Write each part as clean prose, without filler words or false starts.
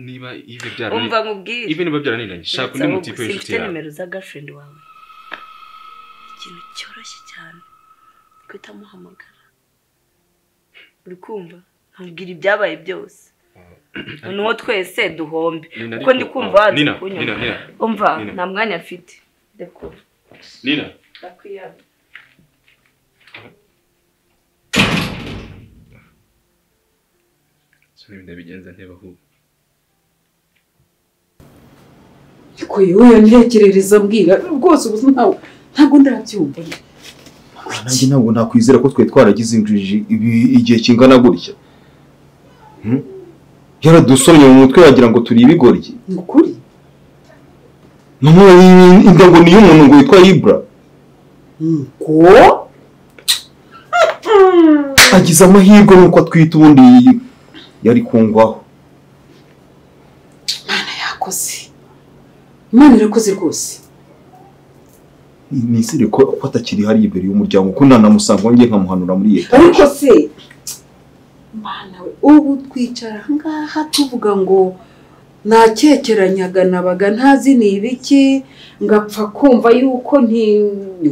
niba ive byara umva mubwire ive niba byara nindanye shaka undi mutipe w'inshuti yawe nimero za girlfriend wawe ikintu cyoroshye cyane kwita muhamagara uri kumva nkubwira ibyabaye byose nuwo twese duhombe kuko ndi kumva wazi kunyuma umva nta mwanya afite ndeko Nina ndakwiyaba Soni ndabigenza ntebaho Iko yoyo ntekerereza mbwira rwose ubu ntabwo ndabyumva nanjye ntabwo nakwizera ko twe twaragize injiji igihe kingana gutya yaradusomye mu mutwe wagira ngo turi ibigoryi ni ukuri mama indango niyo umuntu ngo witwa Ibra ko agize amahirwe nuko atwita ubundi yari kungwaho Imana yakoze Imana irakoze rwose nisire ko atakiri hari imbere y'umuryango ko nanamusanga ngiye nkamuhanura muri leta ariko se Mana we ubu twicara ngaha tuvuga ngo nakekeranyaga nabaga ntazi nibiki ngapfa kumva yuko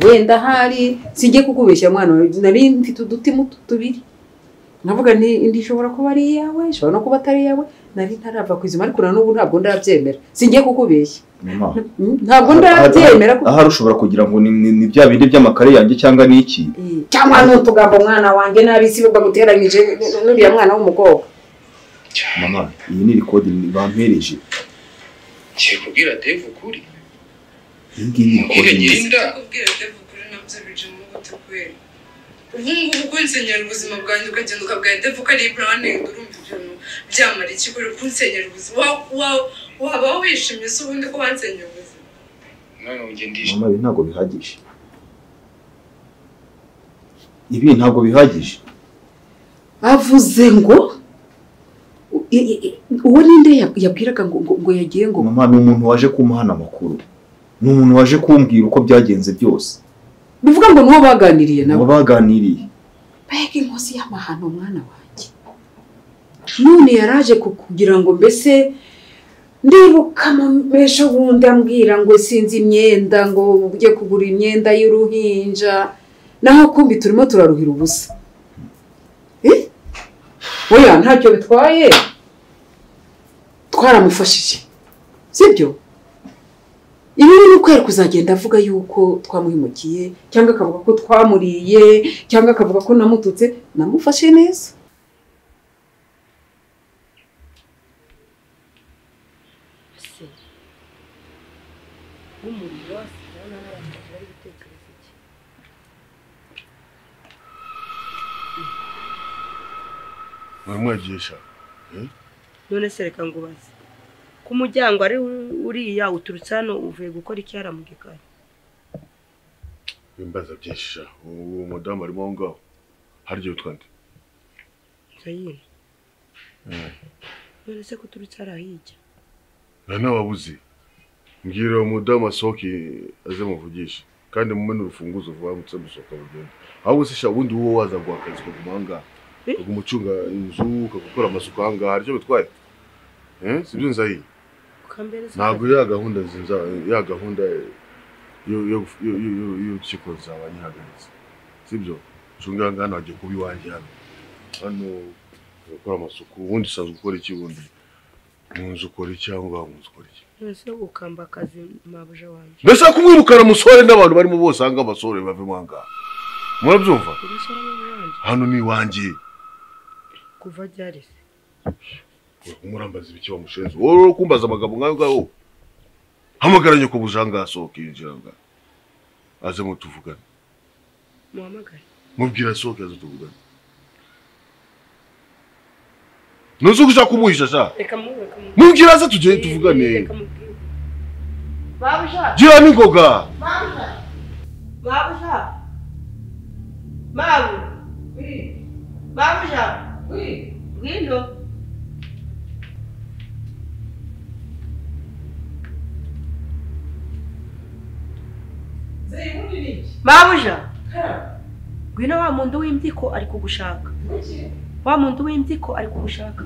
wenda hari singiye kukubeshya mwana nari mfite udutima tubiri navuga indi ishobora kuba ari yawe ishobora no kuba atari yawe nari ntarava kwizima ariko n'ubu ntabwo ndabyemera singiye kukubeshya ntabwo ndabyemera aha rushobora kugira ngo ni bya bindi by'amakare yanjye cyangwa niki cyangwa n'utugambo mwana wanjye nabisi baguteranyije n'uriya mwana w'umukobwa mama iyi ni record bampereje cye kubwira Dave ukuri ngiyi record kubwira Dave ukuri nabyo bije mu gute kweri ubungubu kunsenyera ubuzima bwanjye ukagenda ukabwira Dave ko ari Ibra urumva ibintu byamara iki kuri kunsenyera ubuzima waba wishimye se ubundi ko wansenyera ubuzima none ugendisha mama ibi ntabwo bihagije ibi ntabwo bihagije avuze ngo uwo ninde yabwiraga ngo yagiye ngo mama ni umuntu waje kumuhana amakuru ni umuntu waje kumbwira uko byagenze byose bivuga ngo nuwo baganiriye nabo baganiriye bega inkosi y'amahano mwana wanjye none yaraje kugira ngo mbese ndibuka mesho bundi ambwira ngo sinzi imyenda ngo ujye kugura imyenda y'uruhinja naho kumbi turimo turaruhira ubusa oya ntacyo bitwaye twaramufashije sibyo ibi ni ukwera kuzagenda avuga yuko twamuhimukiye cyangwa akavuga ko twamuriye cyangwa akavuga ko namututse namufashe neza Mwagisha none se reka ngubaze ku muryango ari uriya uturutse hano uvuye gukora iki yara mu gikari imbaza byinshi uwo mudamu arimo ngaho haryo utwande Zayine none se ko turutse arahijya nana wabuze mbwira umudamu asoke aze muvugisha kandi mumene urufunguzo vuba mutse musoka bugenda aho se sha wundi wo waza gwakazi ko gumanga kugumucunga inzu ukagukora amasuku hanga haryo bitwaye sibyo nzayi ntabwo ya gahunda nzinza ya gahunda yo kikoza abanyihagaritse sibyo cunga ngana waje kubi wanje hano gukora amasuku ubundi usanzwe gukora iki bundi munzu ukora iki cyangwa munzu ukora iki nese ukamba akazi mabuja wanje mbese kumwirukana musore n'abantu barimo bose hanga abasore bave mwanga murabyumva hano ni wanje kuva ryarese umurambaza ibiki bamushenze wowe kumbaza amagabo ngayo ngaho hamagaranye ko bujanga asohoka injiranga aze mutuvugana muhamagare mubwira asohoka aze tuvugana nuzo kuja kumuhisha sha reka mubwira aze tuje tuvugane babuja gira ningoga babuja mabu babuja ngwino Mabuja ngwino wa muntu w'imbyiko ari kugushaka wa muntu w'imbyiko ari kugushaka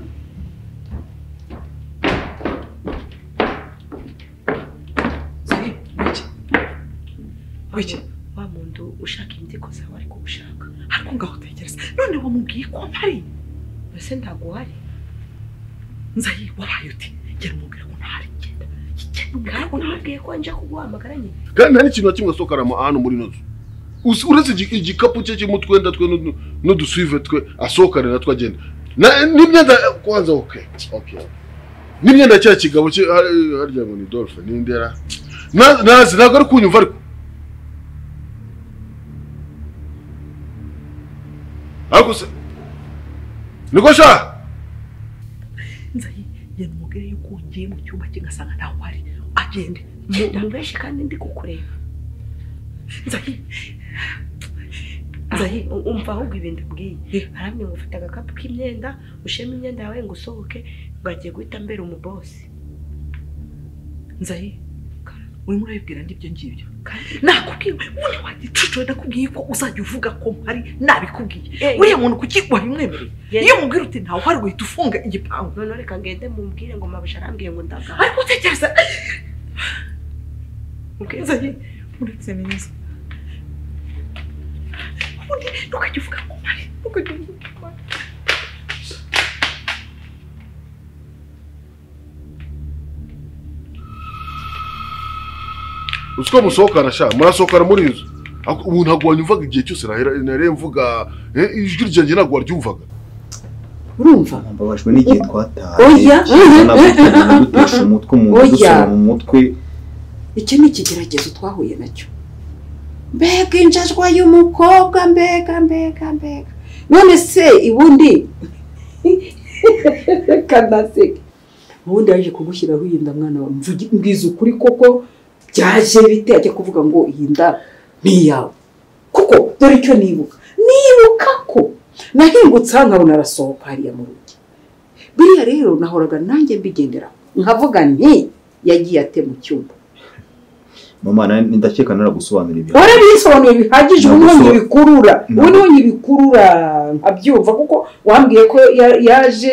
Gwiki wa muntu ushaka imbyiko zawe ariko ushaka ariko ngaho tekereza none wamubwiye ko mpari ese ndaguhari Nzayi wabaye uti ngera umubwira ko ntari genda kandi nabwiye ko nje kuguhamagara nyine kandi nta n'ikintu kimwe asokara hano muri nozo uretse igikapu cye kirimo utwenda twe n'udusuive twe asokane natwe agenda n'imyenda kwanza okay n'imyenda cya kigabo cye harya ngo ni Dolphe n'indera nazi ntabwo ari kunyumva ariko se niko sha Nzayi yena umubwire yuko ngiye mu cyumba kingasanga ntawe ari agende mubeshe kandi ndi kukureba Nzayi umva ahubwo ibintu bwiye haramye ngufite agakapu k'imyenda ushema imyenda yawe ngo usohoke ngagiye guhita mbere umubosi Nzayi urimo urabibwira ndibyo ngibyo nakubwiye ubundi wagicucu ndakubwiye ko uzajya uvuga ko mpari nabikubwiye uriya muntu kuki wabimwemereye iyo mubwira uti ntawe uhari uhita ufunga igipangu none reka ngende mubwire ngo mabasha arambwiye ngo ndaga ariko utekereza Nzayi uretse neza ubundi ntukajya uvuga ko mpari ntukajya uvuga ko mpari Usko musohokana sha murasohokana muri inzu ubu ntabwo wanyumvaga igihe cyose nare mvuga ijwi ryanjye ntabwo waryumvaga urumva mbabajwe n'igihe twataye oya dutesha umutwe umuntu dusoma mu mutwe iki ni ikigeragezo twahuye nacyo mbega injajwa y'umukobwa mbega none se ibundi kanaseke ubundi yaje kugushyiraho yinda mwana wa mbwiza ukuri koko byaje bite ajya kuvuga ngo iyi nda ni yawe kuko dore icyo nibuka ko nahingutse nkabona arasohoka hariya mu rugi biriya rero nahoraga nanjye mbigendera nkavuga nti yagiye ate mu cyumba mama ndakeka naragusobanurira ibyo warabisobanuye bihagije ubundi bikurura nkabyumva kuko wambwiye ko yaje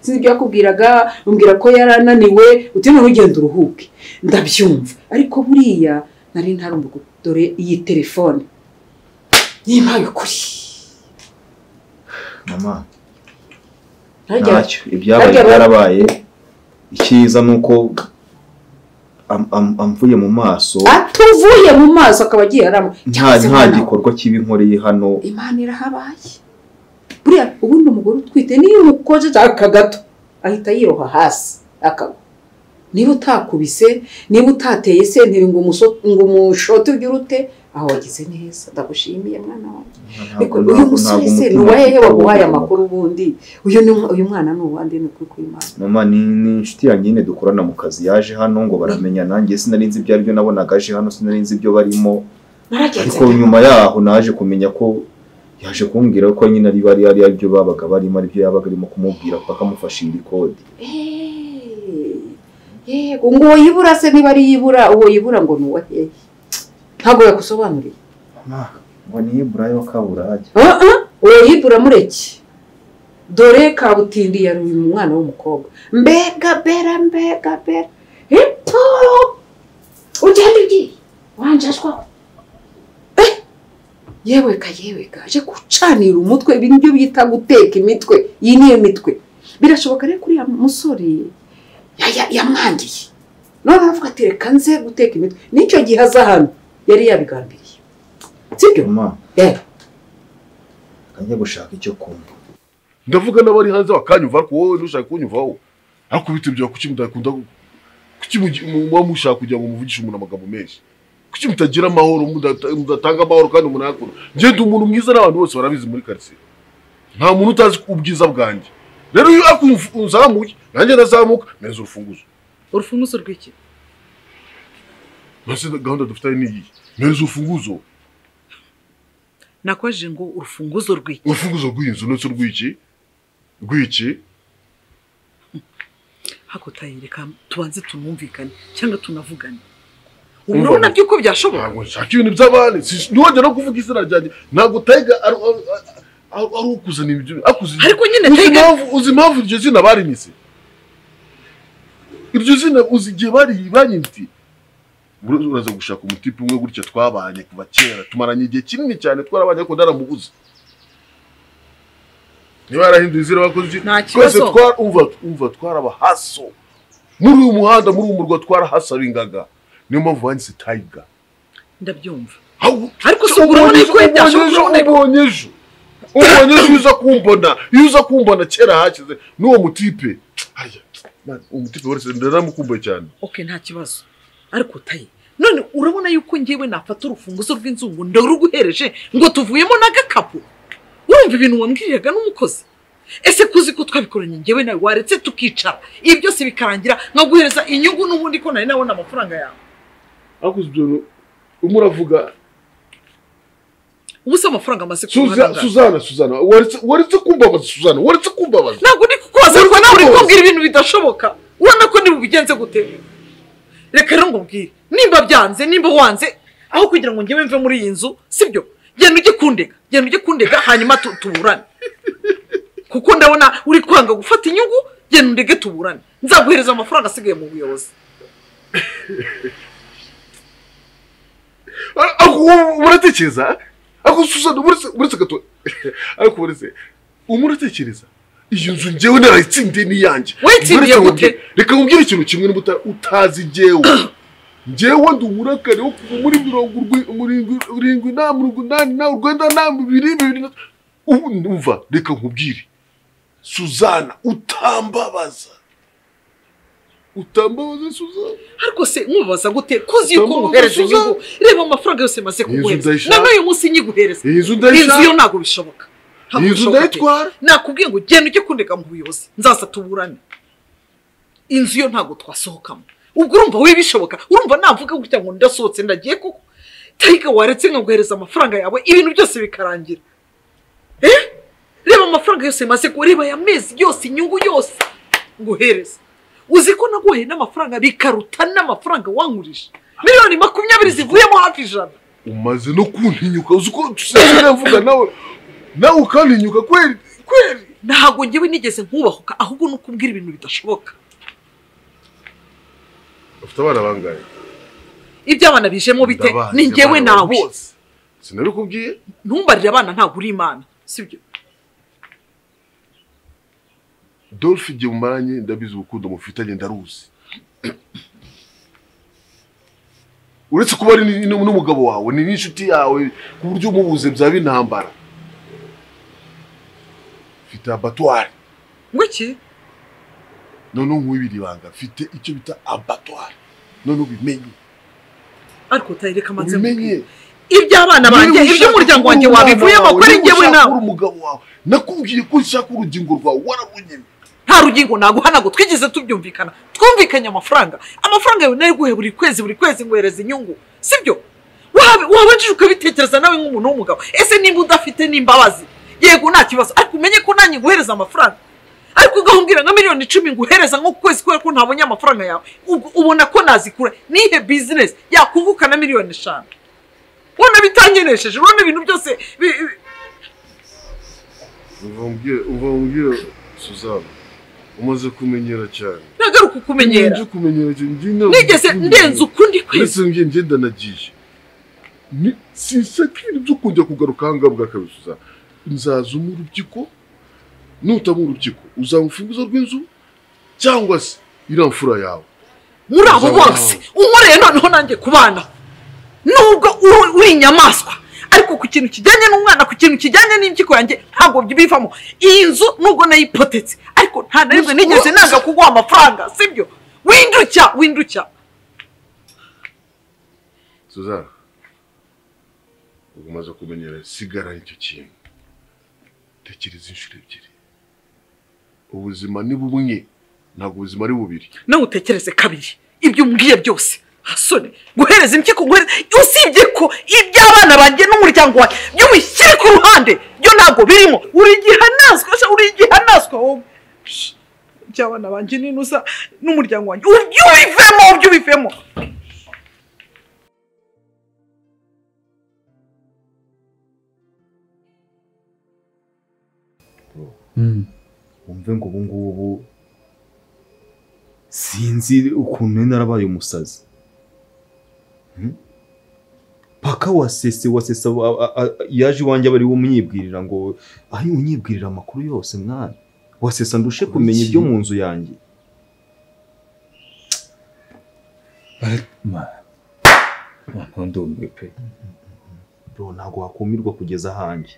sinzi ibyo yakubwiraga umbwira ko yarananiwe utinone ugenda uruhuke ndabyumva ariko buriya nari ntarumbuka dore iyi telefone nimpaye kuri mama ntacyo ibyabaye byarabaye icyiza nuko amvuye mu maso atuvuye mu maso akaba agiye arama nta gikorwa cy'ibinkoreye hano Imana irahabaye buriya ubundi umugore utwite niyo umukoje aka gato ahita yiroha hasi akagwa niba utakubise niba utateye sentire ngo umushote ujye urute aho wagize neza ndagushimiye mwana wanjye ariko uyu musore se ni uwahehe waguhaye amakuru ubundi uyu mwana ni uwande ni ukuri kw'Imana mama ni inshuti yanjye nyine dukorana mu kazi yaje hano ngo baramenya nanjye sinari nzi ibyo aribyo nabonaga aje hano sinari nzi ibyo barimo ariko nyuma yaho naje kumenya ko yaje kumbwira ko nyine ari aribyo babaga barimo aribyo yabaga arimo kumubwira bakamufashira ikodi yego ngo yibura se niba ari yibura uwo yibura ngo nuwa hehe ntago yakusobanuriye ngo ni yibura yo kaburage uwo yibura mureke dore kabutindi yari uyu mwana w'umukobwa mbega bera hito ugenda ugiye wanjashwa yewe ka aje gucanira umutwe ibintu bita guteka imitwe iyi niyo mitwe birashoboka rero kuri ya musore yamwangiye none avuga ati reka nze guteka imitwe nicyo gihe aza hano yari yabigambiriye sibyo mama kajya gushaka icyo kumva ndavuga n'abari hanze bakanyumva ariko wowe ntushaka kunyumvaho ariko bite byo kuki mudakunda kuki mushaka kugira ngo muvugishe umuntu amagambo menshi kuki mutagira amahoro mudatanga amahoro kandi umuntu yakora ngende umuntu mwiza n'abantu bose barabizi muri quartier nta muntu utazi ubwiza bwanjye rero iyo akunzamuye nanjye nazamuka neza urufunguzo rw'iki nase gahunda dufite ni iyi neza urufunguzo nakwaje ngo urufunguzo rw'iki urufunguzo rw'inzu nose rw'iki hako tayireka tubanze tunumvikane cyangwa tunavugane urabona byuko byashoboka ntabwo nshaka ibintu by'abandi ntiwongera no kuvuga izina ryanjye ntabwo tayga ari ukuzana ibyo ariko nyine tayga uzi impamvu iryo zina barimise iryo zina uzi igihe banyimiti uraza gushaka umutipe umwe gutya twabanye kuva kera tumaranye igihe kinini cyane twarabanye ko ndaramubuze niba yarahinduye inzira bakoze twese umva twaraba haso muri uyu muhanda muri uyu murwa twarahasaringaga niyo mpamvu wanditse Tiger ndabyumva ariko se urabona ko ubonyejo uza kumbona kera hakize n'uwo mutipe umutipe wese ndaramukumbuye cyane okay nta kibazo ariko tayi none urabona yuko ngewe nafata urufunguzo rw'inzu ngo ndaruguhereje ngo tuvuyemo n'agakapu urumva ibintu wambwiriraga n'umukozi ese kuzi ko twabikoranye ngewe nawe waretse tukicara ibi byose bikarangira nkaguhereza inyungu n'ubundi ko nari nabona amafaranga yawe akuze ibyo umuravuga ubusa amafaranga amaze Suzana waretse kumbabaza ntabwo ndi kukubaza ariko nawe uri kumbwira ibintu bidashoboka urabona ko nibubigenze gute reka rero ngubwire nimba byanze nimba wanze aho kugira ngo ngewe mve muri iyi nzu sibyo genda ujye kundega hanyuma tuburane kuko ndabona uri kwanga gufata inyungu genda undege tuburane nzaguhereza amafaranga asigaye mu buyobozi uratekereza ako Suzana uretse gato ariko umuratekereza iyi nzu ngewe narayitsindiye n'iyanjye wayitsindiye gute reka nkubwire ikintu kimwe n'ubuta utazi ngewe ndi umurakare wo kuva muri 7 umva reka nkubwire Suzana utambabaza Suzana ariko se nkubaza gute kuzi yuko nguhereza inyungu reba amafaranga yose maze kuguhereza na n'uyu munsi nyiguhereza inzu yo ntago bishoboka inzu ndayitwara nakubwiye ngo genda ujye kundega mu buyobozi nzaza tuburane inzu yo ntago twasohokamo ubwo urumva we bishoboka urumva navuga gutya ngo ndasohotse ndagiye kuko Tiger waretse nkaguhereza amafaranga yawe ibintu byose bikarangira reba amafaranga yose maze kureba ya mezi yose inyungu yose nguhereza uzi ko naguhaye n'amafaranga bikaruta n'amafaranga wangurisha miliyoni 20 zivuyemo hafi 100 umaze no kuntinyuka uzi ko tusezera mvuga nawe ukantinyuka kweli ntago ngewe nigeze nkubahuka ahubwo nukubwira ibintu bidashoboka ufite abana bangaye iby'abana bijemo bite ni ngewe nawe sinabikubwiye ntumbarire abana ntago uri imana sibyo Dolphe igihe umaranye ndabizi urukundo mufitanye ndaruzi uretse kuba ari n'umugabo wawe ni n'inshuti yawe ku buryo umubuze byaba intambara mfite abattoir ngwiki none nk'ibiri banga mfite icyo bita abattoir none ubimenye ariko utayireka manze ubimenye iby'abana banjye iby'umuryango wanjye wabivuyemo ko ari ngewe nawe umugabo wawe nakubwiye ko nshaka urugingo rwawe warabunyene nta rugingo naguhana ngo twigeze tubyumvikana twumvikanye amafaranga yawe nari guhe buri kwezi ngwereza inyungu sibyo wabanje ukabitekereza nawe nk'umuntu w'umugabo ese nimba udafite n'imbabazi yego nta kibazo ariko umenye ko nanjye nguhereza amafaranga ariko ugahumbwira nka miliyoni 10 nguhereza nko kwezi kubera ko ntabonye amafaranga yawe ubona ko nazikura nihe business yakuvuka na miliyoni 5 ubona bitangenesheje ubona ibintu byose uvumbwira Suzana umaze kumenyera cyane nagaruka kumenyera nigeze ndenze ukundi kwezi ese ngenda nagiye ni sinsakiri byo kujya kugaruka hangabwa kabisuza nzaza umurubyigo nutamu urubyigo uzamfunguza rw'inzu cyangwa se iramfura yawe muri abo bose unkoreye noneho nanjye kubana nubwo uri inyamaswa ariko ku kintu kijyanye n'umwana ku kintu kijyanye n'impyiko yanjye ntabwo bivamo iyi nzu nubwo nayipotetse ariko nta narimwe nigeze nanga kuguha amafaranga sibyo winducya Suzana umaze kumenyera sigara icyo kintu tekereza inshuro ebyiri ubuzima ni bumwe ntabwo ubuzima ari bubiri nawe utekereze kabiri ibyo umbwiye byose hasone guhereza impyiko usibye ko iby'abana banjye n'umuryango wanjye byo wishyire ku ruhande byo ntabwo birimo uri igihanaswa wowe iby'abana banjye n'inusa n'umuryango wanjye ubivemo wumve ngo ubu ngubu sinzi ukuntu narabaye umusazi paka wasese yaje iwanjye abari umnyibwirira ngo aho unyibwirira amakuru yose mwana wasesa ndushe kumenya ibyo mu nzu yanjye ntundi pe bro ntago wakumirwa kugeza hanjye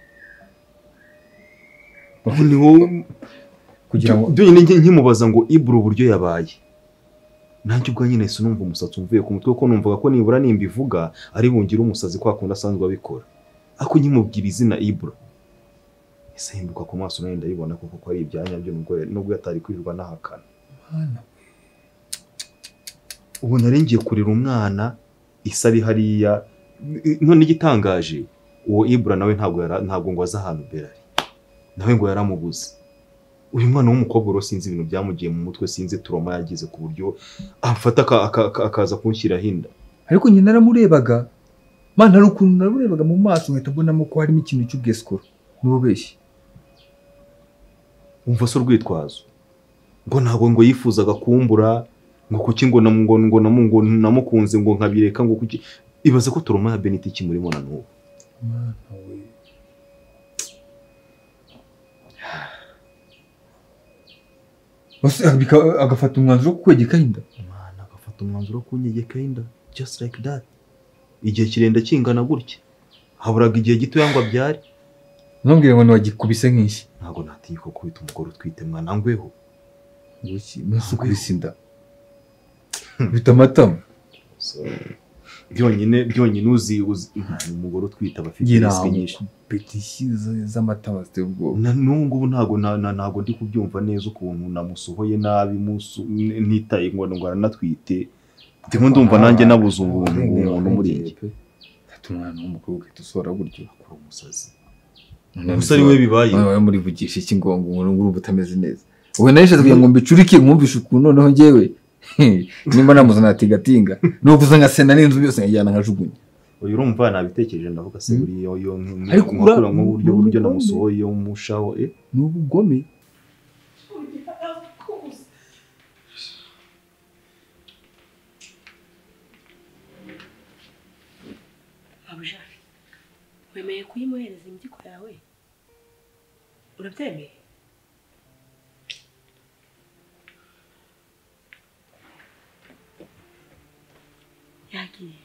ni wowe kugira ngo nyine nkimubaza ngo Ibro uburyo yabaye nanjye ubwo nyine sinumva umusatsi umvuye ku mutwe ko numvaga ko nibura nimbivuga ari bungira umusazi kwa kundi asanzwe abikora ako nkimubwira izina Ibro ese hinduka ku maso nayo ndabibona kuko ari ibyanya byo nubwo yatari kwirirwa nahakana ubu narengiye kurira umwana isari hariya none igitangaje uwo Ibro nawe ntabwo ngo aza ahantu Berari nawe ngo yaramubuze uyu mwana w'umukobwa ro sinzi ibintu byamugiye mu mutwe sinzi trauma yagize ku buryo afata akaza kunshyira hinda ariko nyine naramurebaga mana ari ukuntu naramurebaga mu maso nkahita mbonamo ko harimo ikintu cy'ubwesukuru n'ububeshyi umva so rwitwazo ngo ntabwo ngo yifuzaga kumbura ngo kuki ngo namukunze ngo nkabireka ngo kuki ibaze ko trauma ya Beniti kimurimo na n'ubu bose agafata umwanzuro wo kwegeka inda mwana agafata umwanzuro wo kunyegeka inda just like that igihe kirenda kingana gutya haburaga igihe gito yangwa byari ntumbwire ngo wagikubise nk'iki ntabwo natiye ko kubita umugore utwite mwana ngweho nguki nose ukubise inda bita amatama byonyine uzi umugore utwite abafite risk nyinshi petisiyo z'amatama ziteye ubwoba n'ubu ntabwo ndi kubyumva neza ukuntu namusohoye nabi ntitaye ngo aranatwite ndimo ndumva nanjye nabuze umuntu muri iki umwana w'umukobwa uhita usohora gutyo akora umusazi gusa ari we bibaye wowe muri vugisha iki ngo urumva utameze neza wowe narishatse kugira ngo mbicurike nkumvishe ukuntu noneho njyewe nimba namuzana atigatinga nuvuze nka sena n'inzu yose njyana nkajugunya uyu urumva nabitekereje ndavuga se buri yo nkakora nk'uburyo namusohoye umushaho n'ubugome abuja wemeye kuyimuhereza imbyiko yawe urabyemeye yagiye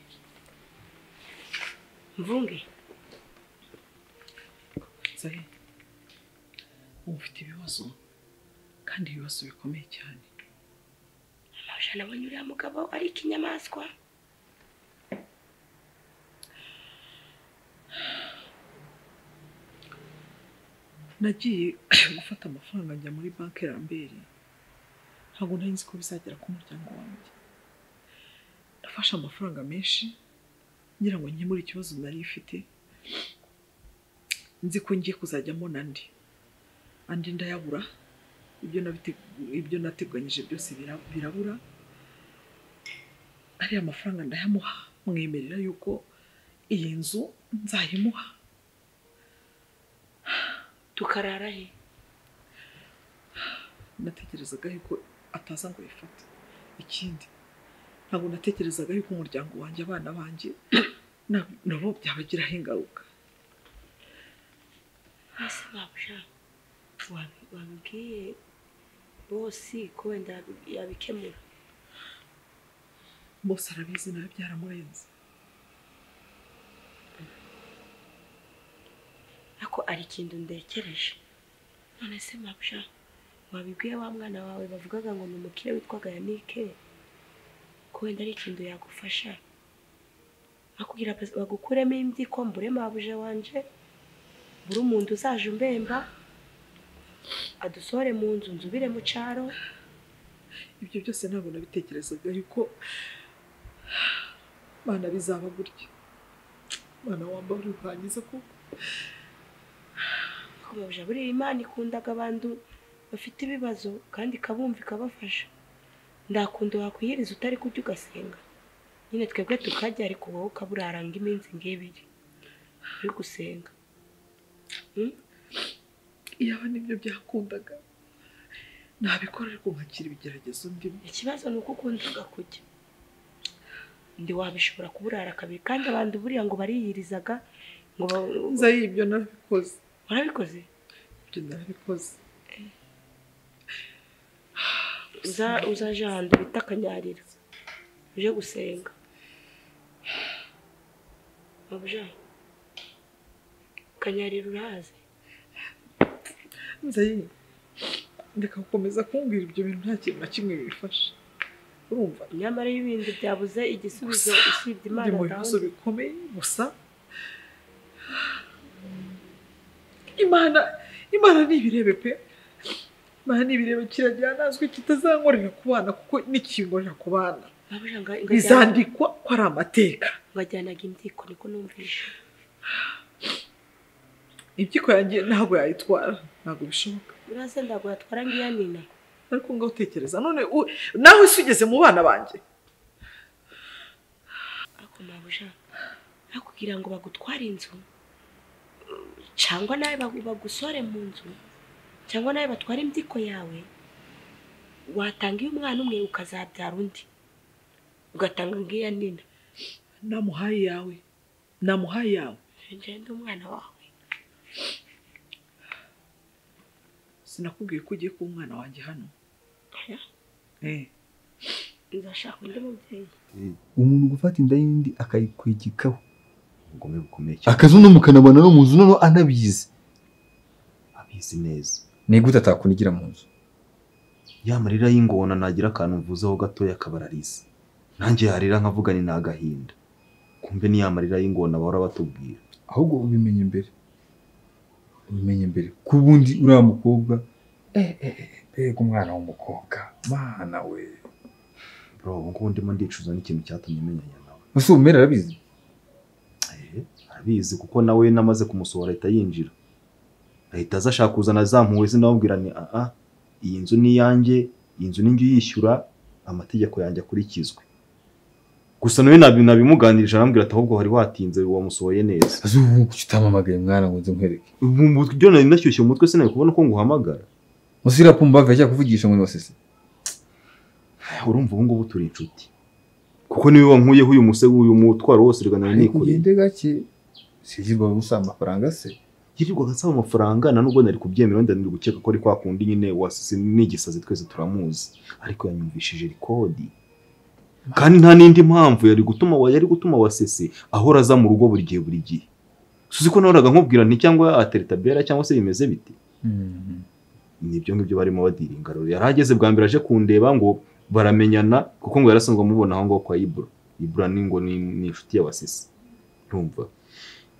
mvunge zahe ufite ibibazo kandi ibibazo bikomeye cyane abuja nabonye uriya mugabo ari ikinyamaswa nagiye gufata amafaranga njya muri banki Rambere ntabwo nari nzi ko bizagera ku muryango wanjye nafashe amafaranga menshi ngira ngo nkemure ikibazo nari ifite nzi ko ngiye kuzajyamo andi ndayabura ibyo nateganyije byose birabura ariya amafaranga ndayamuha mwemerera yuko iyi nzu nzayimuha tukarara he natekerezaga yuko ataza ngo yifate ikindi ntabwo natekerezaga yuko umuryango wanjye abana banjye nabo byabagiraho ingaruka ese babuja wabibwiye bosi ko wenda yabikemura bose arabizi nawe byaramurenze ako ari ikintu ndekereje none se mabusha wabibwiye wa mwana wawe bavugaga ngo ni umukire witwaga Yanike ko wenda ari ikintu yagufasha akubwira bagukuremo imbyiko mbure mabuja wanje buri umuntu uzaje umbemba adusohore mu nzu nzubire mu cyaro ibyo byose ntabwo nabitekerezaga yuko bana bizaba gutya bana wamba uri ukangiza kuko mabuja buri Imana ikundaga abantu bafite ibibazo kandi kabumva ikabafasha ndakunda wakwiyiriza utari kujya ugasenga nyine twebwe tukajya ariko wowe ukaburaranga iminsi ng'ibiri uri gusenga iyaba nibyo byakundaga nabikora ariko nkakira ibigeragezo ndimo ikibazo ni uko ukundaga kujya ndi wabishobora kuburara kabiri kandi abandi buriya ngo bariyirizaga ngo Zayi ibyo narabikoze. warabikoze Ibyo narabikoze. uzaje ahantu bita Kanyarira uje gusenga mabuja Kanyarira urahazi Zayi ndeka gukomeza kumbwira ibyo bintu nta kintu na kimwe bifasha. Urumva nyamara y'ibindi byabuze igisubizo usibye Imana mu bibazo bikomeye gusa Imana nibirebe pe. Imana nibirebe kiragira nazwe kitazankorera ku bana kuko nikingorera ku bana. Bizandikwa ko ari amateka. Bajyanaga imbyiko niko numvisha. Imbyiko yanjye ntabwo yayitwara, ntabwo bishoboka. Urase ndago yatwara ngiya nina. Ariko ngo utekereza none nawe sugeze mu bana banje. Ako mabuja. Akugira ngo bagutware inzu. Cyangwa nawe bagusore mu nzu. Cyangwa nawe batwara imbyiko yawe. Watanga umwana umwe ukazabyara undi. Ugatanga ngiya nina. Namuhaye yawe. Namuhaye yawe. Ngende umwana wawe. Sinakubwiye ko ugiye ku mwana wanjye hano. Nzashaka undi mubyeyi. Umuntu gufata inda y'indi akayikwegekaho. Ubugome bukomeye cyane. Akazu no mukanabana no mu nzu no anabizi. Abizi neza. Ni gute atakunigira mu nzu? Ya marira y'ingona nagira akantu mvuzeho gatoya kabarariza. Nanjye harira nkavuga ni nagahinda. Kumbe ni ya marira y'ingona bahora batubwira. Ahubwo ubimenye mbere. Ubimenye mbere. Kubundi uriya mukobwa bega umwana w'umukobwa. Mana we. Bro, ngo ndimo ndicuza n'ikintu cyatumye menyanya nawe. Ese umera arabizi? Arabizi kuko nawe namaze kumusohora ahita yinjira. Ahita aza ashaka kuzana zampuwe sinababwira ni iyi nzu ni yanjye, iyi nzu ninjye yishyura, amategeko yanjye akurikizwe. Gusa nawe nabimuganirije arambwira ati ahubwo hari watinze wamusohoye neza. Azubu kutamamagaye mwana ngo nze nkwereke. Byo nari nashyushye umutwe sinaye kubona ko nguhamagara. Musira pumba vya kuvugisha ngo nosese. Urumva ubu ngubu turi inshuti. Kuko niwe wankuyeho uyu musego uyu mutwaro wose rigana nikuri. Kugende gake. Sijirwa gusa amafaranga se. Yirirwa gasaba amafaranga na nubwo nari kubyemera ndani gukeka ko ari kwa kundi nyine wasise n'igisazi twese turamuzi. Ariko yanyumvishije rikodi. Kandi nta nindi mpamvu yari gutuma wasese ahora aza mu rugo buri gihe. Suzi ko nahoraga nkubwira nti cyangwa ateritabera cyangwa se bimeze biti. Nibyo ngibyo barimo badiringa rero. Yarageze bwa mbere aje kundeba ngo baramenyana kuko ngo yarasanzwe amubona aho ngo kwa Ibra. Ibra ni ngo ni inshuti ya wasese. Urumva?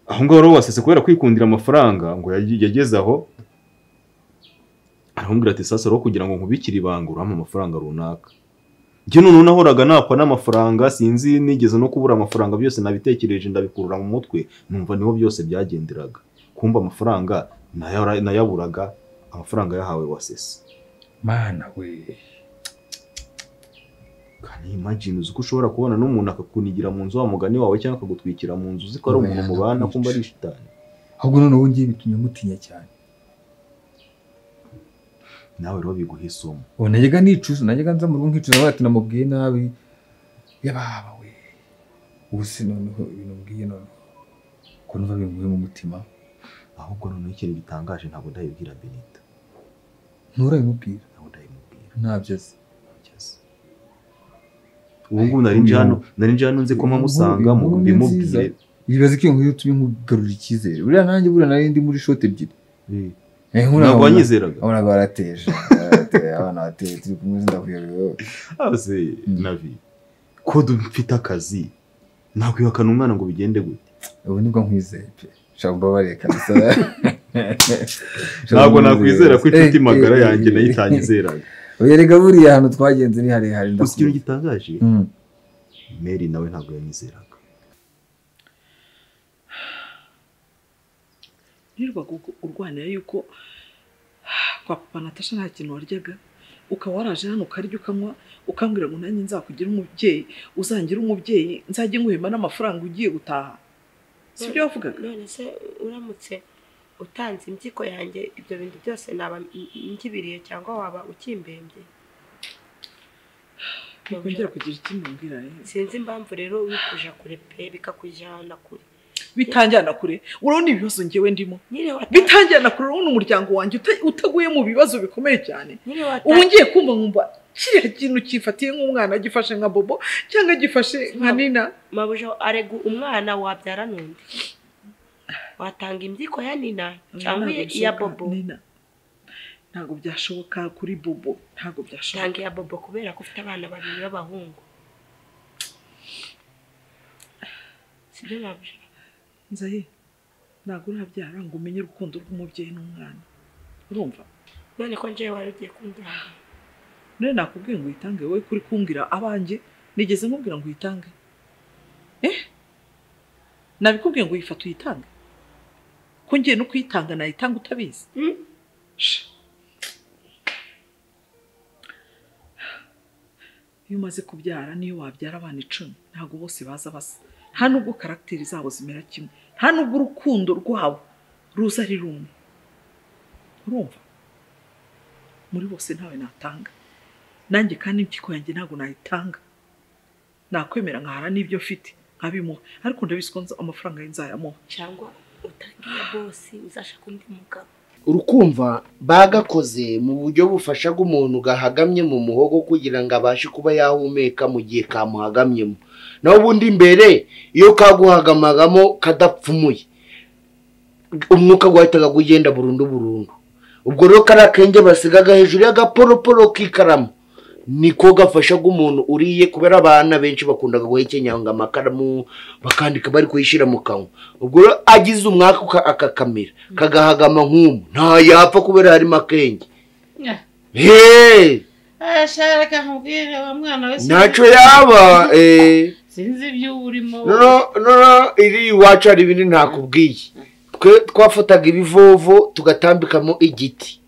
Aho ngo rero wasese kubera kwikundira amafaranga ngo yageze aho arambwira ati sasa ro kugira ngo nkubikire ibanga urama amafaranga runaka. Njye none nahoraga napfa n'amafaranga sinzi nigeze no kubura amafaranga byose nabitekereje ndabikurura mu mutwe numva niho byose byagenderaga. Kumba amafaranga nayaburaga amafaranga yahawe wasese. Mana we. Kandi imagine uko ushobora kubona n'umuntu akakunigira mu nzu wa mugani wawe cyangwa akagutwikira mu nzu uziko ari umuntu mubana kumba ari shitani. Ahubwo none wowe ngiye bitumye mutinya cyane. Nawe rero biguha isomo. Najyaga nicuza najyaga nza mu rugo nkicuza bati namubwiye nabi. Yababa we. Ubuse noneho ibintu mbwiye none. Ko numva binguye mu mutima. Ahubwo none ikintu gitangaje ntabwo ndayibwira Benita. Nturabimubwira. Ntabwo ndayimubwira. Ntabyo azi. Ubu ngubu nari njye hano nzi ko mpamusanga mu bimubwire. Ibibazo ko nk'iyo turi nkugarura icyizere. Buriya nanjye buriya nari ndi muri shot ebyiri. Ntabwo wanyizeraga. Abana barateje. Abana bateye turi kumwe ndakuyobewe. Ase Navi. Ko dufite akazi. Nakwihakana umwana ngo bigende gute. Ubu nibwo nkwizeye pe. Shaka mbabarire kabisa. Ntabwo nakwizera ko inshuti magara yanjye nayitangizeraga. Uyerega buriya hano twagenze ni hari ndakuye. Ikintu gitangaje. Mary nawe ntabwo yanyizeraga. Nirwa urwanira yuko kwa papa Natasha nta kintu waryaga ukaba waraje hano ukarya ukanywa ukambwira ngo nanjye nzakugira umubyeyi uzangira umubyeyi nzajye nguhema n'amafaranga ugiye gutaha. Sibyo wavugaga? None se uramutse utanze imbyiko yanjye ibyo bintu byose naba ngibiriye cyangwa waba ukimbembye? Kongera kugira ikindi mbwira rero. Sinzi impamvu rero wikuja kure pe bikakujyana kure. Bitanjyana kure. Urabona ibibazo ngewe ndimo. Bitanjyana kure urabona umuryango wanjye utaguye mu bibazo bikomeye cyane. Ubu ngiye kumva kiriya kintu kifatiye nk'umwana gifashe nka Bobo cyangwa gifashe nka Nina. Mabuja aregu umwana wabyara nundi. Watanga imbyiko ya Nina cyangwa ya Bobo. Nina. Ntago byashoboka kuri Bobo. Ntago byashoboka. Tanga ya Bobo kubera ko ufite abana babiri b'abahungu. Sibyo Mabuja. Nzayi. Ntago urabyara ngo umenye urukundo rw'umubyeyi n'umwana. Urumva? None ko nje wari ugiye kundanga. None nakubwiye ngo uyitange wowe kuri kumbwira abanjye nigeze nkubwira ngo uyitange. Nabikubwiye ngo uyifata uyitange. Ko ngiye no kuyitanga nayitanga utabizi. Iyo umaze kubyara niyo wabyara abana 10 ntago bose baza basa. Nta nubwo karakteri zabo zimera kimwe. Nta nubwo urukundo rwabo ruza ari rumwe. Urumva? Muri bose ntawe natanga. Nanjye kandi impyiko yanjye ntago nayitanga. Nakwemera nkahara n'ibyo mfite nkabimuha. Ariko ndabisiko amafaranga y'inzayamuha. Cyangwa utangiye bosi uzashaka undi mugabo. Urukumva bagakoze mu buryo bufashaga umuntu gahagamye mu muhogo kugira ngo abashe kuba yahumeka mu gihe kamuhagamyemo. Naho ubundi imbere iyo kaguhagamagamo kadapfumuye umwuka gwahitaga kugenda burundu. Ubwo rero karakenge basigaga hejuru y'agaporoporo k'ikaramu niko gafashaga umuntu uriye kubera abana benshi bakundaga guhekenya ngo amakaramu bakandika bari kuyishira mu kanwa. Ubwo rero agize umwaka akakamera kagahagama nk'umu nta yapfa kubera hari makenge. Sharaka nkubwire wa mwana wese naco yaba sinzi ibyo urimo. No iri iwacu ari ibindi ntakubwiye. Twe twafataga ibivovo tugatambikamo igiti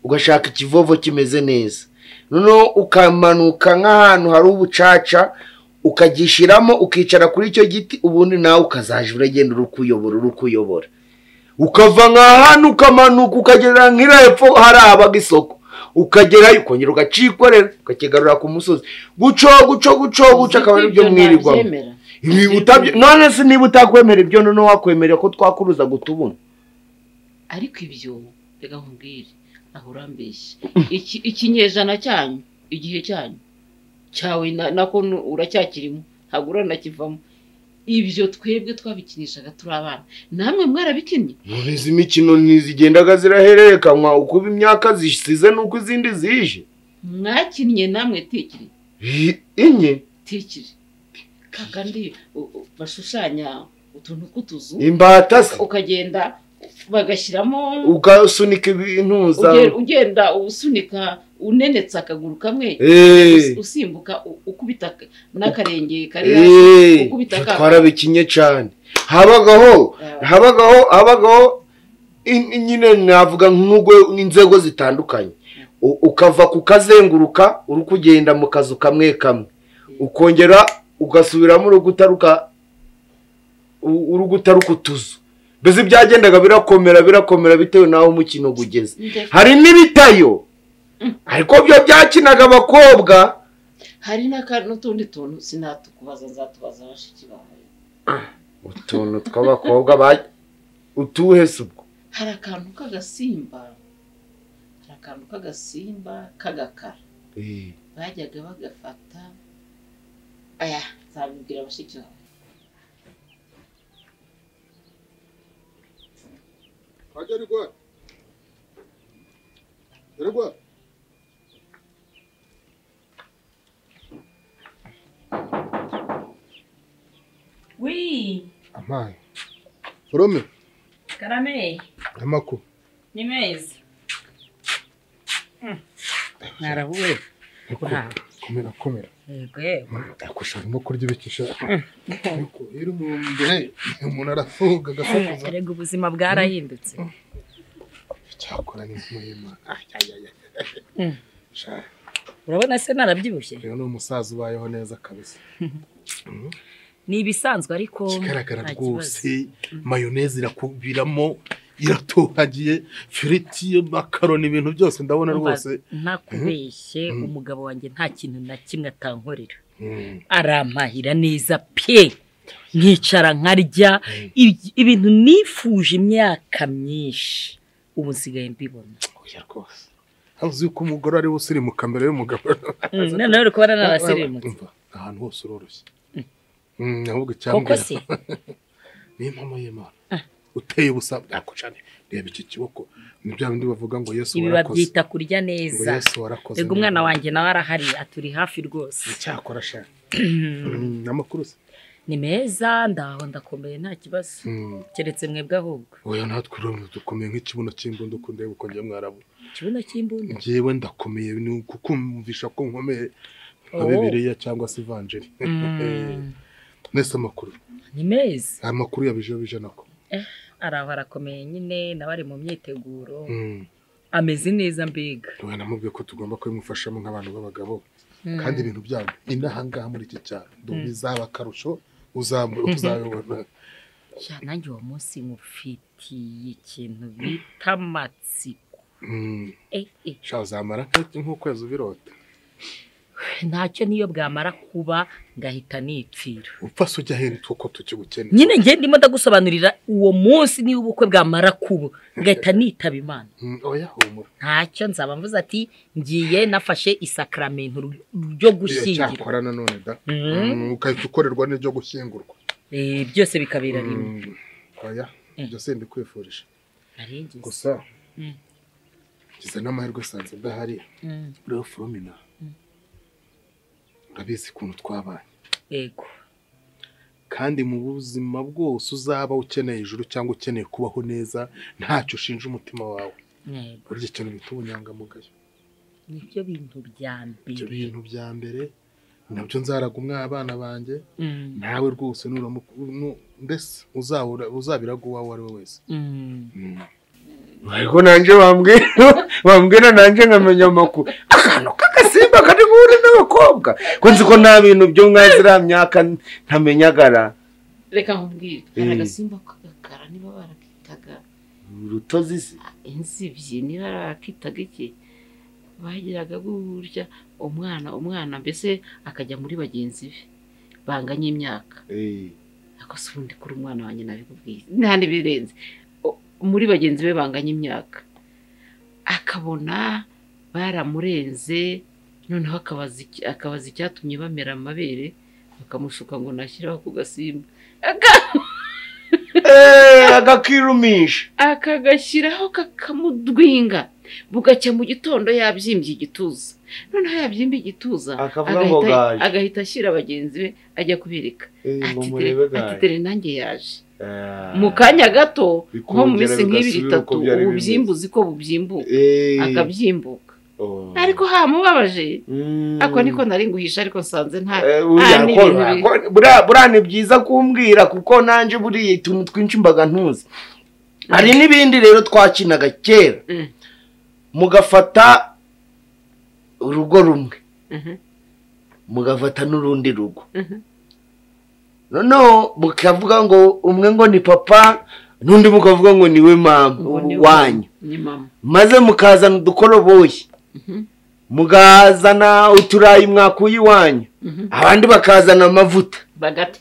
ugashaka ikivovo kimeze neza. Nono ukamanuka nk'ahantu hari ubucaca ukagishiramo ukicara kuri icyo giti ubundi nawe ukazaje uragenda urukuyobora ukava nk'ahantu ukamanuka ukagera nk'irepfo hari abaga isoko ukagerayo ukongera ugacikorera ukakigarura ku musozi guco akaba ari byo mwirirwamo. None se niba utakwemera ibyo none wakwemerera ko twakuruza gutubona. Ariko ibyo reka nkubwire aho urambeshye. Ikinyejana cyanyu igihe cyanyu cyawe nako uracyakirimo ntabwo uranakivamo. Ibyo twebwe twabikinishaga turi abana namwe mwarabikinnye. Izi mikino ntizigendaga zirahererekanwa uko imyaka zisize nuko izindi zije. Mwakinnye namwe tikiri inye tikiri kakandi bashushanya utuntu kutuzu imbata ukagenda bagashyiramo ugasunika ibintu ugenda usunika unenetse akaguru kamwe usimbuka ukubita n'akarenge kari ukubita twarabikinye cyane. habagaho nyine navuga nk'ugwe inzego zitandukanye ukava ku kazenguruka uri kugenda mu kazu kamwe ukongera ugasubiramo urugutaruka utuzu. Beze byagendaga birakomera bitewe naho umukino gugeze. Hari n'ibitayo ariko byo byakinaga abakobwa. Hari n'utundi tuntu sinatukubaza nzatubaza bashiki bawe. Utuntu tw'abakobwa utuhe subwo. Hari akantu k'agasimba kagakara. Bajyaga bagafata aya nzabibwira bashiki bawe. Yaragwa. Oui. Amai. Rome. Karame. Amako. Ni meza. Narabuwe. Komera. Yego. Akushaka no kurya ibikisha. Ariko rero umuntu arafuga gasakuza. Erega ubuzima bwarahindutse. Cyakora ni muhima. Urabona se narabyibushye. Rero no musaza ubayeho neza kabisa. Ni ibisanzwe ariko kigaragara rwose mayonnaise irakubiramo iratohagiye firiti makaroni ibintu byose ndabona rwose ntakubeshye umugabo wanjye nta kintu na kimwe atankorera arampahira neza pe nkicara nkarya ibintu nifuje imyaka myinshi ubu nsigaye mbibona oya rwose havuze ko umugore ari usiri mu kamera y'umugabo noneho uri kubona n'abasirimutse ahantu hose uroroshye ahubwo cyangwa koko se ni impamo y'Imana uteye ubusa bwakocane reba iki kiboko ni bya bindi bavuga ngo Yesu ibi babyita kurya neza ego umwana wanjye nawe arahari aturi hafi rwose cyakora sha namakuru se ni meza ndaho ndakomeye nta kibazo keretse mwebwe ahubwo oya natwe dukomeye nk'ikibuno cy'imbundo uko ndeba uko njye mwarabu ikibuno cy'imbundo njyewe ndakomeye ni kukumvisha ko nkomeye nka Bibiliya cyangwa se Evangelie nese amakuru ni meza amakuru yabije nako araho arakomeye nyine nawe ari mu myiteguro ameze neza mbega oya namubwiye ko tugomba kubimufashamo nk'abantu b'abagabo kandi ibintu byabo inahangaha muri iki cyaro bizaba akarusho uzabibona nanjye uwo munsi mufitiye ikintu bita amatsiko sha uzamara nk'ukwezi ubirota ntacyo niyo bwamara kuba ngahita nipfira upfa se ujya hera uko tukigukeneye nyine njye ndimo ndagusobanurira uwo munsi niba ubukwe bwamara kuba ngahita nitaba Imana oya humura ntacyo nzaba mvuze ati ngiye nafashe isakramento ryo gushyingirwa cyakora nanone da ukahita ukorerwa n'iryo gushyingurwa byose bikabera rimwe oya byose ndikwifurije gusa ngize n'amahirwe sanze ndahari uriho Flomina urabizi ukuntu twabanye yego kandi mu buzima bwose uzaba ukeneye ijuru cyangwa ukeneye kubaho neza ntacyo ushinja umutima wawe burya ikintu bita ubunyangamugayo nibyo bintu bya mbere nabyo nzaraga abana banjye nawe rwose mbese uzabiraga uwawe ari we wese ariko nanjye wambwira nanjye nkamenya amakuru akantu k'agasimba kari guhura n'abakobwa ko nzi ko nta bintu byo mwazira myaka ntamenyagara reka nkubwire hari agasimba k'agakara niba barakitaga urutozi se insibyi niba barakitaga iki bagiraga gutya umwana mbese akajya muri bagenzi be banganye imyaka ako se ubundi kuri umwana wanjye nabikubwiye nta n'ibirenze muri bagenzi be banganye imyaka akabona baramurenze noneho akabaza icyatumye bamera amabere bakamushuka ngo nashyiraho ku gasimba agakirumisha akagashyiraho kakamudwinga bugacya mu gitondo yabyimbye igituza noneho yabyimbye igituza agahita ashyira bagenzi be ajya kubirika ati tere nanjye yaje mu kanya gato nko mu minsi nk'ibiri itatu ububyimba uzi ko bubyimbuka akabyimbuka ariko hamubabaje ako niko nari nguhisha ariko nsanze nta buriya ni byiza kumbwira kuko nanjye buriya utuntu twinshi mbaga ntuzi hari n'ibindi rero twakinaga kera mugafata urugo rumwe mugafata n'urundi rugo noneho mukavuga ngo umwe ngo ni papa n'undi mukavuga ngo ni we mama wanyu maze mukazana udukoroboyi mugazana uturayi mwakuye iwanyu abandi bakazana amavuta bagati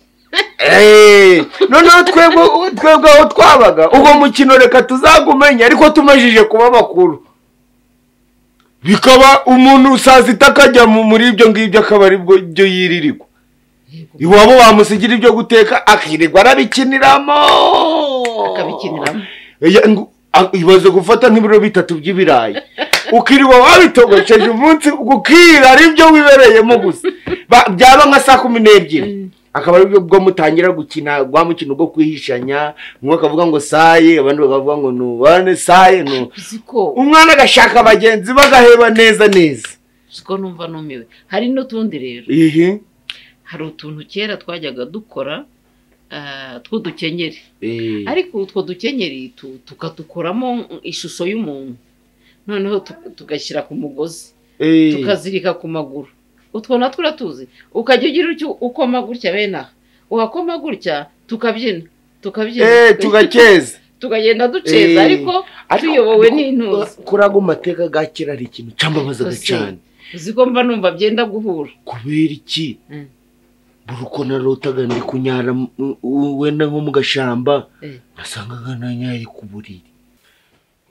noneho twebwe aho twabaga ubwo mukino reka tuzagumenya ariko tumajije kuba bakuru bikaba umuntu saa sita akajya muri ibyo ngibyo akaba ari byo yiririrwa iwabo bamusigira ibyo guteka akirirwa arabikiniramo ibaze gufata nk'ibiro 3 by'ibirayi ukirirwa wabitogosheje umunsi gukira ari byo wibereyemo gusa byaba nka saa 12 akaba ari bwo mutangira gukina gwa mukino bwo kwihishanya umwe akavuga ngo saye abandi bakavuga ngo nubane saye no umwana agashaka abagenzi bagaheba neza siko numva numiwe hari n'utundi rero hari utuntu kera twajyaga dukora tw'udukenyeri ariko utwo dukenyeri tukatukuramo ishusho y'umuntu noneho tugashyira ku mugozi tukazirika ku maguru utwo natwo uratuzi ukajya ugira ukoma gutya bene aha uhakoma gutya tukabyina tugakeza tukagenda duceza ariko tuyobowe n'intuzi kurago mateka gakira ari ikintu cambabazaga cyane uziko mva numva byenda guhura kubera iki buruko narotaga ndi kunyara wenda nko mu gashamba nasangaga nanyaye ku buriri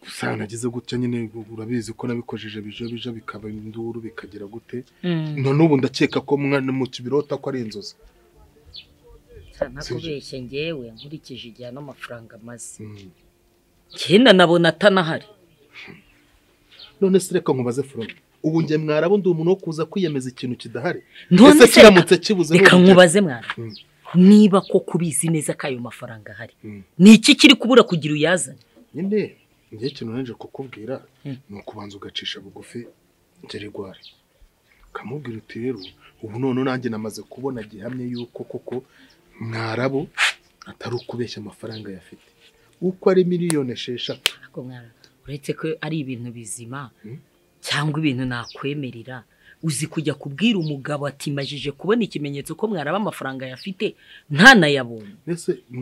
gusa nagize gutya nyine urabizi ko nabikojeje bije bikaba induru bikagira gute none ubu ndakeka ko mwana mu kibirota ko ari inzozi nakubeshye ngewe nkurikije igihe n'amafaranga maze cyenda nabona atanahari none se reka nkubaze From ubu nge mwarabu ndi umuntu wo kuza kwiyemeza ikintu kidahari ese kiramutse kibuze reka nkubaze mwana niba ko kubizi neza ko ayo mafaranga ahari ni iki kiri kubura kugira uyazane nyine ngiye ikintu nanje kukubwira ni ukubanza ugacisha bugufi Gerigwari kamubwira uti rero ubu none nanjye namaze kubona gihamye yuko koko mwarabu atari ukubeshya amafaranga yafite uko ari miliyoni 6 ako mwana uretse ko ari ibintu bizima cyangwa ibintu nakwemerera uzi kujya kubwira umugabo ati majije kubona ikimenyetso ko mwaraba amafaranga yafite ntanayabonye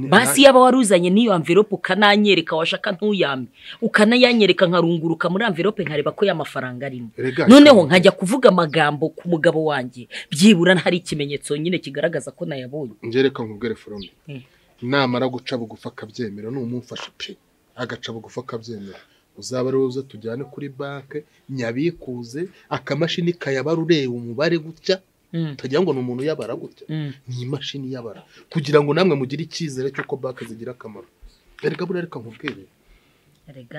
basi yaba waruzanye niyo envelope ukananyereka washaka ntuyame ukanayanyereka nkarunguruka muri envelope nkareba ko y'amafaranga arimo noneho nkajya kuvuga amagambo ku mugabo wanjye byibura hari ikimenyetso nyine kigaragaza ko nayabonye ngereka nkubwere From namara guca bugufa akabyemera n'umumfasha pe agaca bugufa akabyemera uzaba ruza tujyane kuri banke nyabikuze akamashini kayabara ureba umubare gutya tagira ngo n'umuntu yabara gutya ni imashini yabara kugira ngo namwe mugire icyizere cyuko banke zigira akamaro erega buri reka nkubwire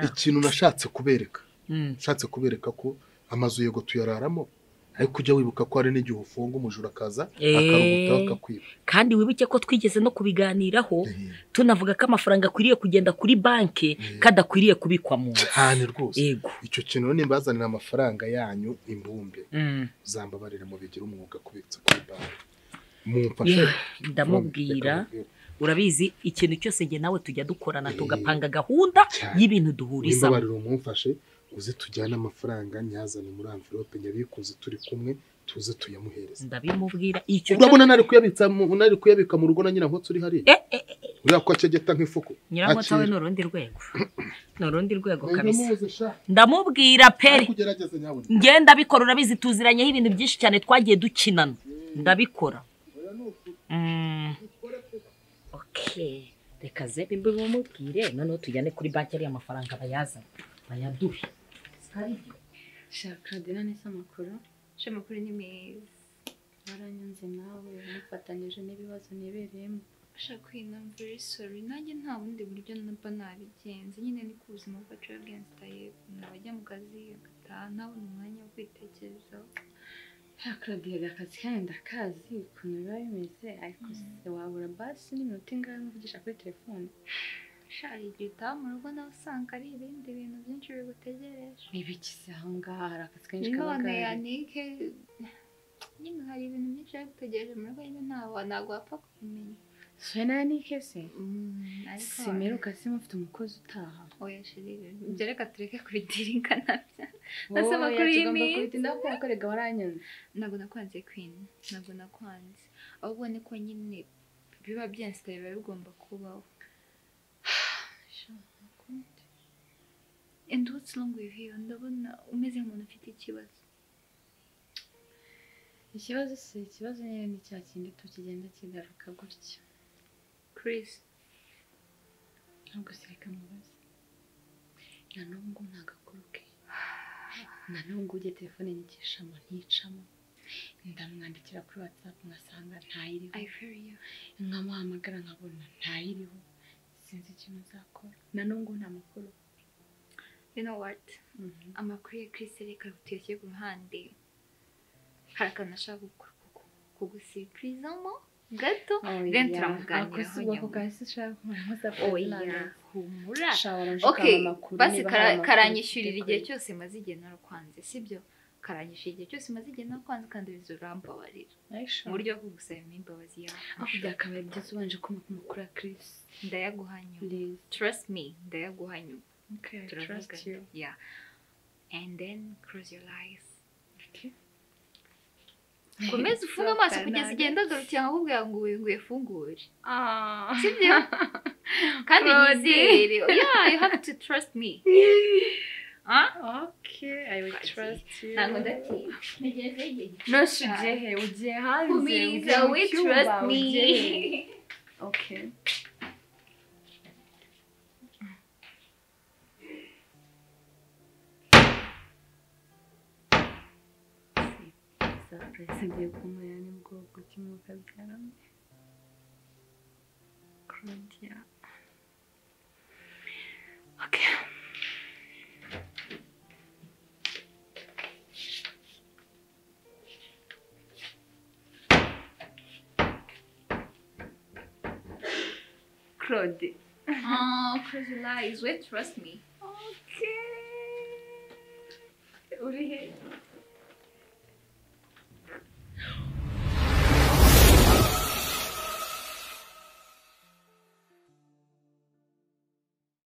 ikintu nashatse kubereka ko amazu yego tuyararamo ariko ujya wibuka ko hari n'igihe ufunga umujura akaza akaruguta akakwiba kandi wibuke ko twigeze no kubiganiraho tunavuga ko amafaranga akwiriye kugenda kuri banke kadakwiriye kubikwa mu cyane rwose icyo kintu nimbazanira amafaranga yanyu imbumbe zambabarira mu bigira umwuga kubitsa kuri banke mumfashe ndamubwira urabizi ikintu cyose nge nawe tujya dukorana tugapanga gahunda y'ibintu duhuriza mumbabarira mumfashe uze tujyana amafaranga nyazane muri envelope nyabikuze turi kumwe tuze tuyamuhereza ndabimubwira icyo urabona nari kuyabika mu rugo na nyina nkotsi uri hari urako cegeta nk'ifuku nyirankotsi we n'urundi rwego kabisa ndamubwira peri ngenda bikora urabizi tuziranyeho ibintu byinshi cyane twagiye dukinana ndabikora okay reka zebi mbimubwire noneho tujyane kuri banki ari amafaranga bayazana bayaduhe shaka dinane samakuru amakuru ni meza baranyunze nawe mufatanyije n'ibibazo nibereyemo ashaka kwina very sorry nanjye nta bundi buryo naba nabigenze nyine ni ku buzima bwacu bw'instaye nabajya mu kazi agataha ntabona umwanya wo kwitekerezaho Claudia akazi kandi ndakazi ukuntu biba bimeze ariko se wabura basi n'iminota ingahe mvugisha kuri telefone shari gita mu rugo nawe usanga ari ibindi bintu byinshi bigutegereje bibikize aho ngaho hari akazi kenshi kaba gahari none yanike nyine hari ibintu byinshi bigutegereje mu rugo nyine ntabwo wapfa kubimenya so na yanike se simeruka se mufite umukozi utaha oya shiri ibyo reka tureke kubidiringa nabyo asa makuru y'imi ndakorega waranyunze ntabwo nakwanze Queen ntabwo nakwanze ahubwo niko nyine biba byenstaye biba bigomba kubaho and what's wrong with you ndabona umeze nk'umuntu ufite ikibazo nyine ni cya kindi tukigenda kigaruka gutya Chris ntabwo sireka mubaze na n'ubwo ntagakuru ke na n'ubwo ujye telefone nyikishamo nticamo ndamwandikira kuri WhatsApp ngasanga ntayiriho nkamuhamagara nkabona ntayiriho sinzi ikintu nzakora na n'ubwo nta makuru you know what amakuru ya Chris reka uteshye ku ruhande hari akantu ashaka kugusipurizamo gato then turamuganiraho humura okay basi karanyishyurira igihe cyose maze igihe narakwanze sibyo karanyishyurira igihe cyose maze igihe narakwanze kandi bizurambabarira mu buryo bwo gusaba imbabazi yawe aho byakabaye byiza ubanje kumva amakuru ya Chris ndayaguhanyu trust me ndayaguhanyu okay trust you yeah and then close your eyes okay komeza ufunge amaso kugeza igihe ndagarukira nkakubwira ngo wifungure sibyo kandi nyizere you have to trust me Okay, I will trust you. ntabwo ndatinya Noshe ugiye ugiye hanze Kumiza, we trust me. Okay. Surprise ngiye kumuha ni bwoko kimuka byarame. Claudia. Okay. Claude. Crazy lies, we trust me. Okay. Uri he?